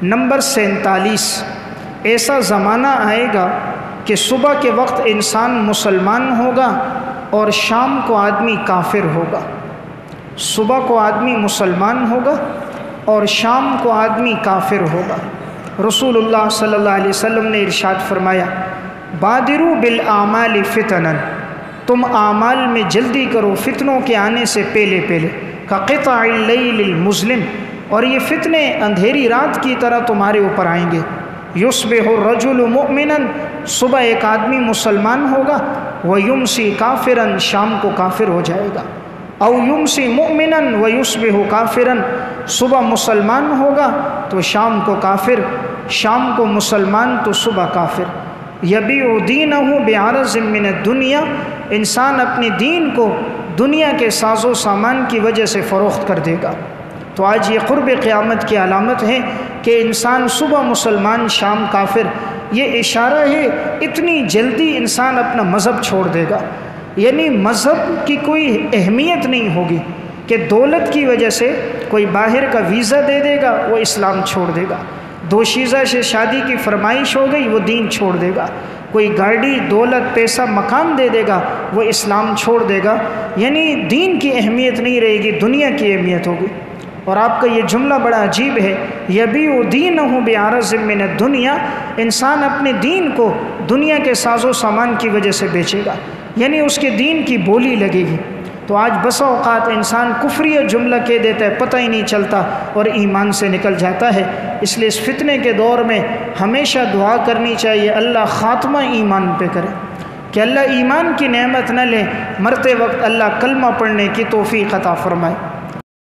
Number 47، ایسا زمانہ آئے گا کہ صبح کے وقت انسان مسلمان ہوگا اور شام کو آدمی کافر ہوگا۔ صبح کو آدمی مسلمان ہوگا اور شام کو آدمی کافر ہوگا۔ رسول اللہ صلی اللہ علیہ وسلم نے ارشاد فرمایا، بادروا بالاعمال فتنا، تم اعمال میں جلدی کرو فتنوں کے آنے سے پہلے پہلے، کقطع اللیل المظلم، اور یہ فتنے اندھیری رات کی طرح تمہارے اوپر آئیں گے۔ یصبح الرجل مؤمنا، صبح ایک آدمی مسلمان ہوگا، ویمسی کافرا، شام کو کافر ہو جائے گا۔ او یمسی مؤمنا ویصبح کافرا، صبح مسلمان ہوگا تو شام کو کافر، شام کو مسلمان تو صبح کافر۔ یبیع دینہ بعرض من الدنیا، انسان اپنے دین کو دنیا کے ساز و سامان کی وجہ سے فروخت کر دے گا۔ تو آج یہ قرب قیامت کی علامت ہے کہ انسان صبح مسلمان شام کافر، یہ اشارہ ہے اتنی جلدی انسان اپنا مذہب چھوڑ دے گا۔ یعنی مذہب کی کوئی اہمیت نہیں ہوگی کہ دولت کی وجہ سے کوئی باہر کا ویزا دے دے گا وہ اسلام چھوڑ دے گا، دوشیزہ سے شادی کی فرمائش ہو گئی وہ دین چھوڑ دے گا، کوئی گاڑی دولت پیسہ مکان دے دے گا وہ اسلام چھوڑ دے گا۔ یعنی دین کی اہمیت نہیں رہے گی، دنیا کی اہمیت ہوگی۔ اور آپ کا یہ جملہ بڑا عجیب ہے، یبیع دینہ بعرض من الدنیا، انسان اپنے دین کو دنیا کے ساز و سامان کی وجہ سے بیچے گا، یعنی اس کے دین کی بولی لگے گی۔ تو آج بسا اوقات انسان کفریہ جملہ کہہ دیتا ہے، پتہ ہی نہیں چلتا اور ایمان سے نکل جاتا ہے۔ اس لیے اس فتنے کے دور میں ہمیشہ دعا کرنی چاہیے اللہ خاتمہ ایمان پہ کرے، کہ اللہ ایمان کی نعمت نہ لے، مرتے وقت اللہ کلمہ پڑھنے کی توفیق عطا فرمائے۔